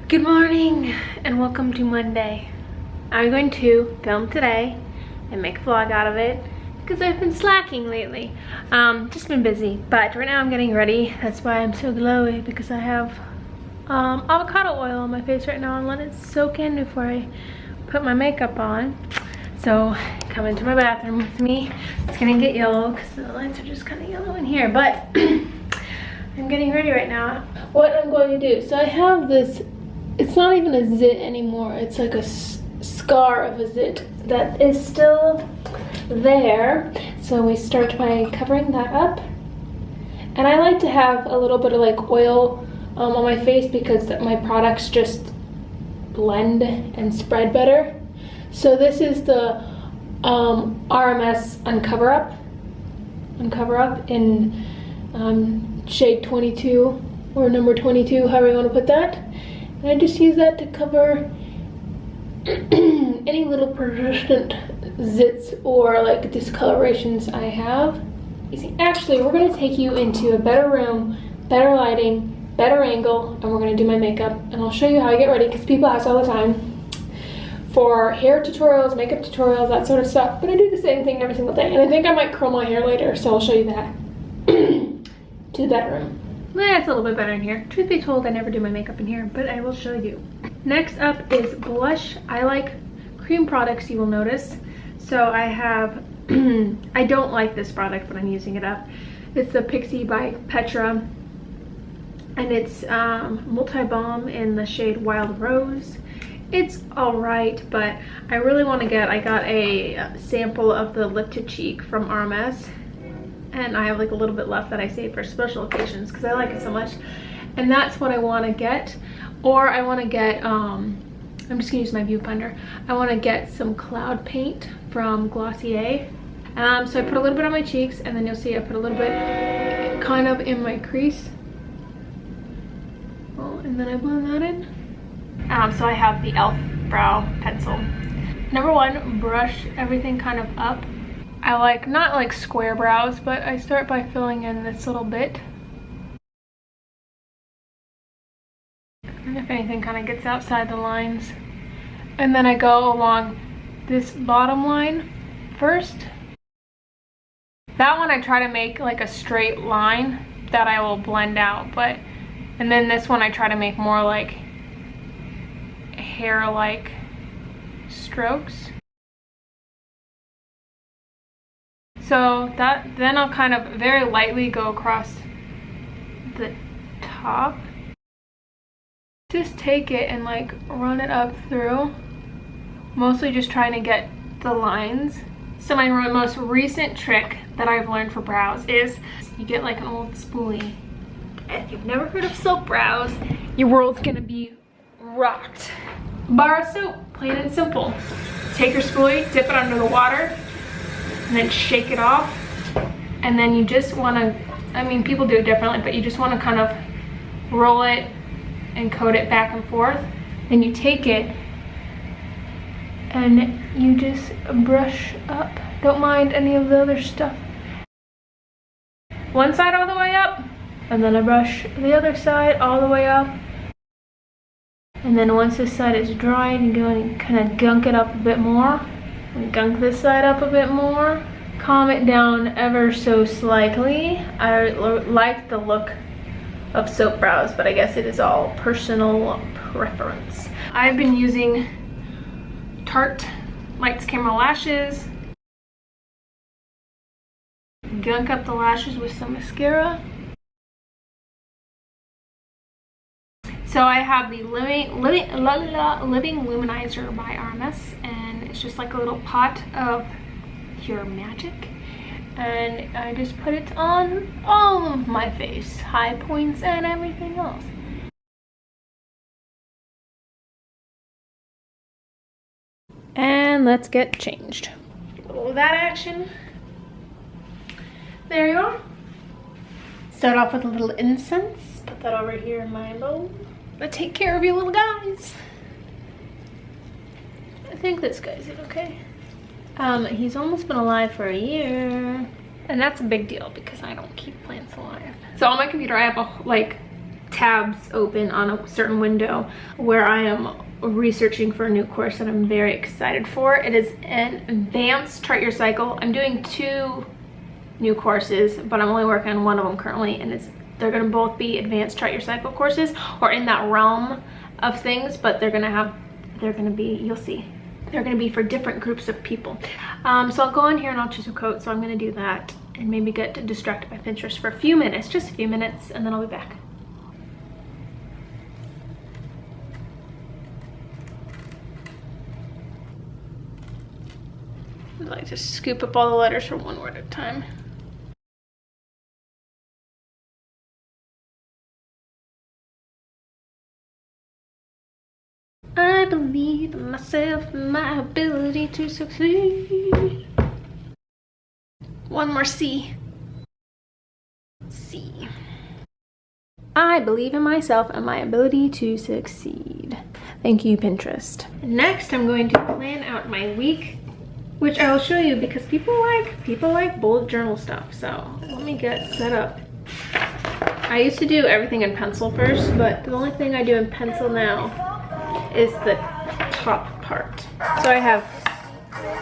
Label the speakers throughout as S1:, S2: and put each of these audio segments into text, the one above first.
S1: Good morning and welcome to Monday. I'm going to film today and make a vlog out of it because I've been slacking lately. Just been busy, but right now I'm getting ready. That's why I'm so glowy, because I have avocado oil on my face right now and let it soak in before I put my makeup on. So come into my bathroom with me. It's gonna get yellow because the lights are just kind of yellow in here, but I'm getting ready right now. What I'm going to do, so I have this, it's not even a zit anymore, it's like a scar of a zit that is still there. So we start by covering that up. And I like to have a little bit of like oil on my face because my products just blend and spread better. So this is the RMS Uncover Up in shade 22 or number 22, however you want to put that. And I just use that to cover any little persistent zits or like discolorations I have. Actually, we're going to take you into a better room, better lighting, better angle, and we're going to do my makeup. And I'll show you how I get ready because people ask all the time for hair tutorials, makeup tutorials, that sort of stuff. But I do the same thing every single day. And I think I might curl my hair later, so I'll show you that. To the bedroom. It's a little bit better in here. Truth be told, I never do my makeup in here, but I will show you. Next up is blush. I like cream products, you will notice. So I have, I don't like this product, but I'm using it up. It's the Pixie by Petra, and it's multi-balm in the shade Wild Rose. It's alright, but I really want to I got a sample of the Lip to Cheek from RMS. And I have like a little bit left that I save for special occasions because I like it so much. And that's what I want to get. Or I want to get, I'm just going to use my viewfinder. I want to get some cloud paint from Glossier. So I put a little bit on my cheeks, and then you'll see I put a little bit kind of in my crease. Oh, and then I blend that in. So I have the e.l.f. brow pencil. Number one, brush everything kind of up. I like, not like square brows, but I start by filling in this little bit. And if anything kind of gets outside the lines. And then I go along this bottom line first. That one I try to make like a straight line that I will blend out, and then this one I try to make more like hair-like strokes. So then I'll kind of very lightly go across the top. Just take it and like run it up through. Mostly just trying to get the lines. So my most recent trick that I've learned for brows is you get like an old spoolie. If you've never heard of soap brows, your world's gonna be rocked. Bar soap, plain and simple. Take your spoolie, dip it under the water, and then shake it off. And then you just want to, I mean, people do it differently, but you just want to kind of roll it and coat it back and forth. Then you take it and you just brush up. Don't mind any of the other stuff. One side all the way up, and then I brush the other side all the way up. And then once this side is dry, you go and kind of gunk it up a bit more. And gunk this side up a bit more. Calm it down ever so slightly. I like the look of soap brows, but I guess it is all personal preference. I've been using Tarte Lights Camera Lashes. Gunk up the lashes with some mascara. So I have the Living Luminizer by RMS, and it's just like a little pot of pure magic. And I just put it on all of my face, high points and everything else. And let's get changed. Oh, that action. There you are. Start off with a little incense. Put that over here in my bowl. But take care of you little guys. I think this guy's okay. He's almost been alive for a year. And that's a big deal because I don't keep plants alive. So on my computer I have like tabs open on a certain window where I am researching for a new course that I'm very excited for. It is an advanced chart your cycle. I'm doing 2 new courses, but I'm only working on one of them currently, and they're going to both be advanced chart your cycle courses, or in that realm of things, but they're going to be, you'll see, they're going to be for different groups of people. So I'll go in here and I'll choose a quote. So I'm going to do that and maybe get distracted by Pinterest for a few minutes, just a few minutes, and then I'll be back. I like to scoop up all the letters from one word at a time. I believe in myself and my ability to succeed. One more C. C. I believe in myself and my ability to succeed. Thank you, Pinterest. Next, I'm going to plan out my week, which I will show you because people like bullet journal stuff. So let me get set up. I used to do everything in pencil first, but the only thing I do in pencil now is the top part. So I have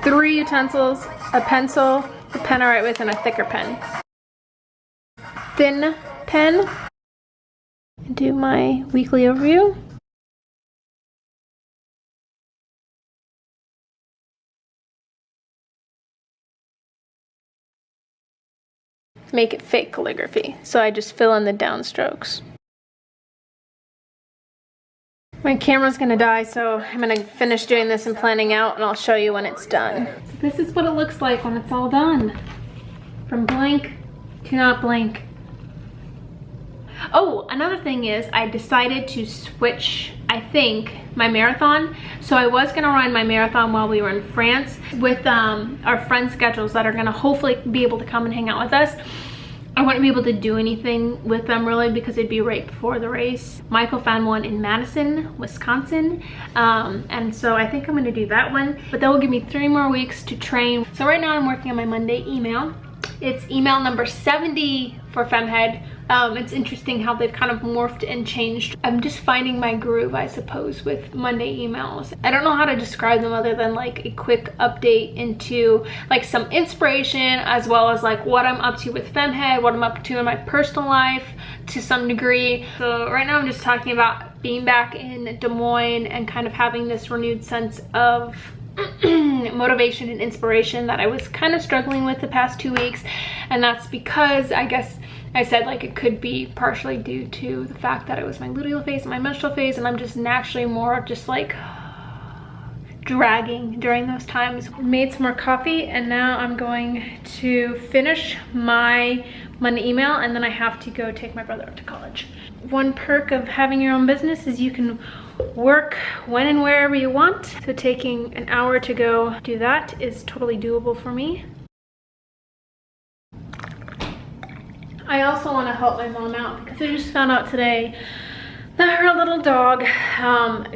S1: 3 utensils, a pencil, a pen I write with, and a thicker pen. Thin pen. Do my weekly overview. Make it fake calligraphy, so I just fill in the downstrokes. My camera's gonna die, so I'm gonna finish doing this and planning out, and I'll show you when it's done. So this is what it looks like when it's all done. From blank to not blank. Oh, another thing is I decided to switch, I think, my marathon. So I was gonna run my marathon while we were in France with our friend schedules that are gonna hopefully be able to come and hang out with us. I wouldn't be able to do anything with them really because it'd be right before the race. Michael found one in Madison, Wisconsin. And so I think I'm gonna do that one, but that will give me 3 more weeks to train. So right now I'm working on my Monday email. It's email number 70 for Femhead. It's interesting how they've kind of morphed and changed. I'm just finding my groove, I suppose, with Monday emails. I don't know how to describe them other than like a quick update into like some inspiration, as well as like what I'm up to with Femhead, what I'm up to in my personal life to some degree. So right now I'm just talking about being back in Des Moines and kind of having this renewed sense of motivation and inspiration that I was kind of struggling with the past 2 weeks. And that's because I guess I said like it could be partially due to the fact that it was my luteal phase and my menstrual phase, and I'm just naturally more just like dragging during those times. Made some more coffee, and now I'm going to finish my Monday email, and then I have to go take my brother up to college. One perk of having your own business is you can work when and wherever you want. So taking an hour to go do that is totally doable for me. I also want to help my mom out because I just found out today that her little dog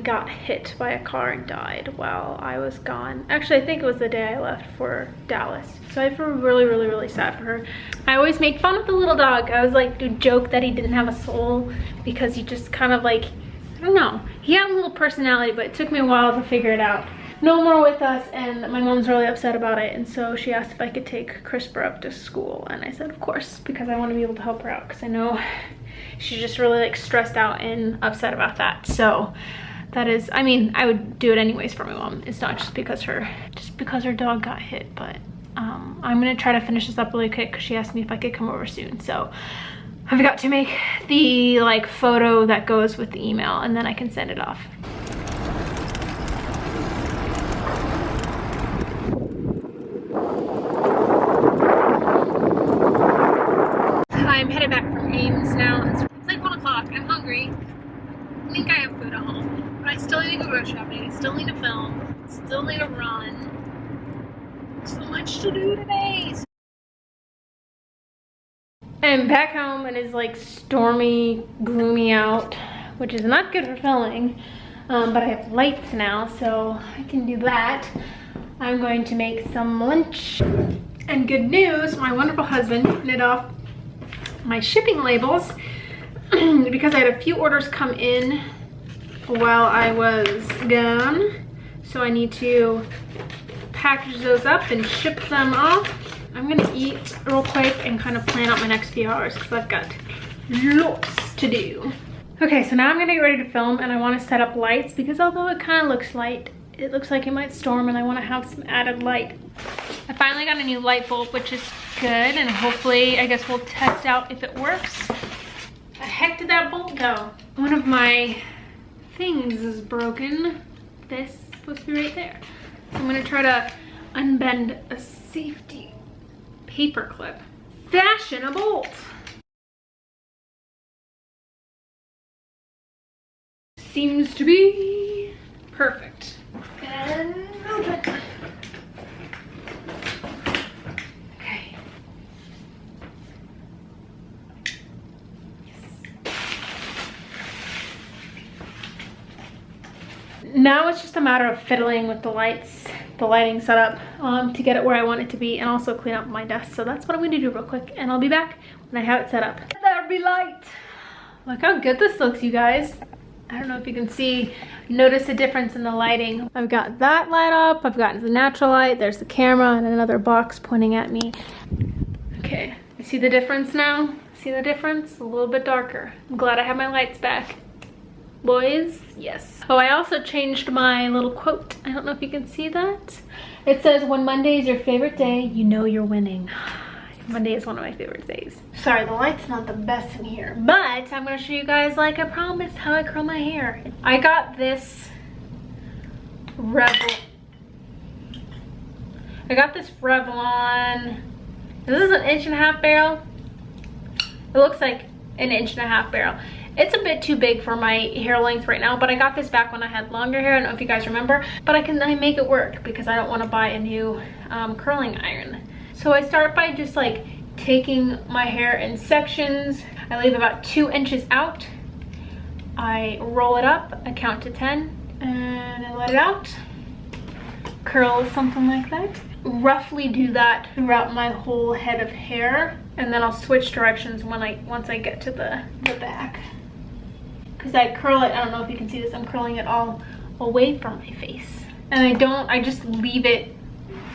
S1: got hit by a car and died while I was gone. Actually, I think it was the day I left for Dallas. So I feel really, really, really sad for her. I always made fun of the little dog. I was like, to joke that he didn't have a soul because he just kind of like, I don't know. He had a little personality, but it took me a while to figure it out. No more with us, and my mom's really upset about it, and so she asked if I could take Christopher up to school, and I said of course, because I want to be able to help her out, because I know she's just really like stressed out and upset about that. So that is, I mean, I would do it anyways for my mom. It's not just because her dog got hit, but I'm gonna try to finish this up really quick because she asked me if I could come over soon. So I've got to make the like photo that goes with the email, and then I can send it off. I'm headed back from Ames now. It's like 1 o'clock. I'm hungry. I think I have food at home, but I still need to go grocery shopping. I still need to film. Still need to run. So much to do today. I'm back home and it's like stormy, gloomy out, which is not good for filming. But I have lights now, so I can do that. I'm going to make some lunch. And good news, my wonderful husband knit off my shipping labels. because I had a few orders come in while I was gone. So I need to package those up and ship them off. I'm gonna eat real quick and kind of plan out my next few hours because I've got lots to do. Okay, so now I'm gonna get ready to film, and I want to set up lights because although it kind of looks light, it looks like it might storm, and I want to have some added light. I finally got a new light bulb, which is good, and hopefully I guess we'll test out if it works. The heck did that bulb go? One of my things is broken. This is supposed to be right there. So I'm gonna try to unbend a safety paper clip. Fashion a bolt. Seems to be perfect. And open. Okay. Yes. Now it's just a matter of fiddling with the lights, the lighting setup, to get it where I want it to be, and also clean up my desk. So that's what I'm gonna do real quick, and I'll be back when I have it set up. There'll be light. Look how good this looks, you guys. I don't know if you can see, notice a difference in the lighting. I've got that light up, I've got the natural light, there's the camera and another box pointing at me. Okay, you see the difference now? See the difference? A little bit darker. I'm glad I have my lights back. Boys, yes. Oh, I also changed my little quote. I don't know if you can see that. It says, when Monday is your favorite day, you know you're winning. Monday is one of my favorite days. Sorry, the light's not the best in here, but I'm gonna show you guys, like I promised, how I curl my hair. I got this Revlon. This is an 1.5-inch barrel. It looks like an 1.5-inch barrel. It's a bit too big for my hair length right now, but I got this back when I had longer hair. I don't know if you guys remember, but I make it work because I don't want to buy a new curling iron. So I start by just like taking my hair in sections. I leave about 2 inches out. I roll it up, I count to 10, and I let it out. Curl something like that. Roughly do that throughout my whole head of hair, and then I'll switch directions once I get to the back. Because I curl it, I don't know if you can see this, I'm curling it all away from my face. And I just leave it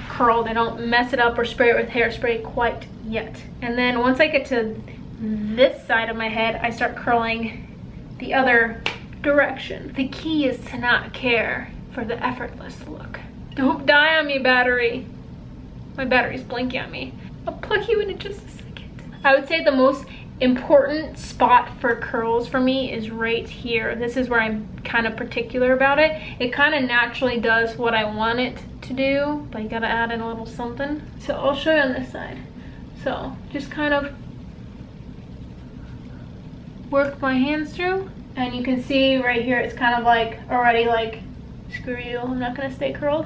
S1: curled. I don't mess it up or spray it with hairspray quite yet. And then once I get to this side of my head, I start curling the other direction. The key is to not care for the effortless look. Don't die on me, battery. My battery's blinking at me. I'll plug you in just a second. I would say the most important spot for curls for me is right here. This is where I'm kind of particular about it. It kind of naturally does what I want it to do, but you gotta add in a little something. So I'll show you on this side. So just kind of work my hands through, and you can see right here it's kind of like already like, screw you, I'm not gonna stay curled.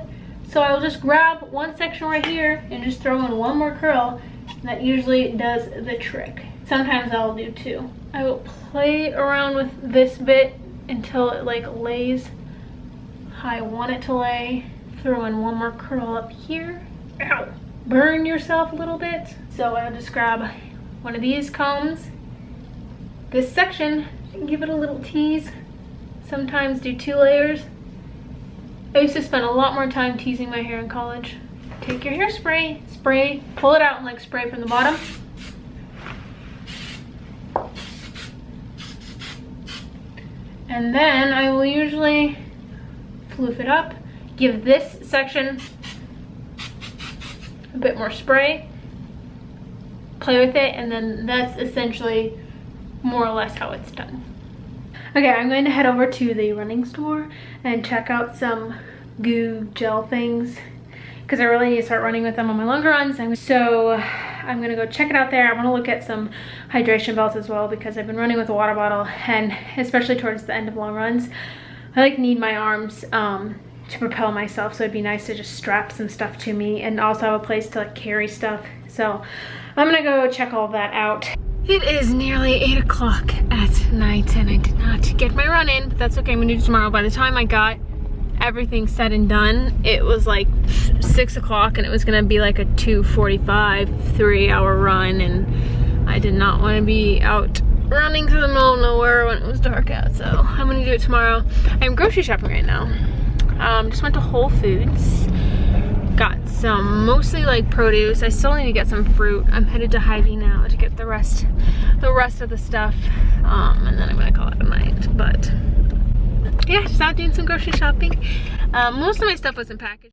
S1: So I will just grab one section right here and just throw in one more curl. That usually does the trick. Sometimes I'll do 2. I will play around with this bit until it like lays how I want it to lay. Throw in one more curl up here. Ow! Burn yourself a little bit. So I'll just grab one of these combs, this section, and give it a little tease. Sometimes do 2 layers. I used to spend a lot more time teasing my hair in college. Take your hairspray, spray, pull it out and like spray from the bottom. And then I will usually floof it up, give this section a bit more spray, play with it, and then that's essentially more or less how it's done. Okay, I'm going to head over to the running store and check out some goo gel things because I really need to start running with them on my longer runs. So I'm gonna go check it out there. I want to look at some hydration belts as well because I've been running with a water bottle, and especially towards the end of long runs, I like need my arms to propel myself, so it'd be nice to just strap some stuff to me and also have a place to like carry stuff. So I'm gonna go check all of that out. It is nearly 8 o'clock at night and I did not get my run in, but that's okay, I'm gonna do tomorrow. By the time I got everything said and done, it was like 6 o'clock and it was gonna be like a 2:45, 3-hour run, and I did not want to be out running through the middle of nowhere when it was dark out, so I'm gonna do it tomorrow. I'm grocery shopping right now. Just went to Whole Foods. Got some mostly like produce. I still need to get some fruit. I'm headed to Hy-Vee now to get the rest of the stuff. And then I'm gonna call it a night. But yeah, just out doing some grocery shopping. Most of my stuff wasn't packaged.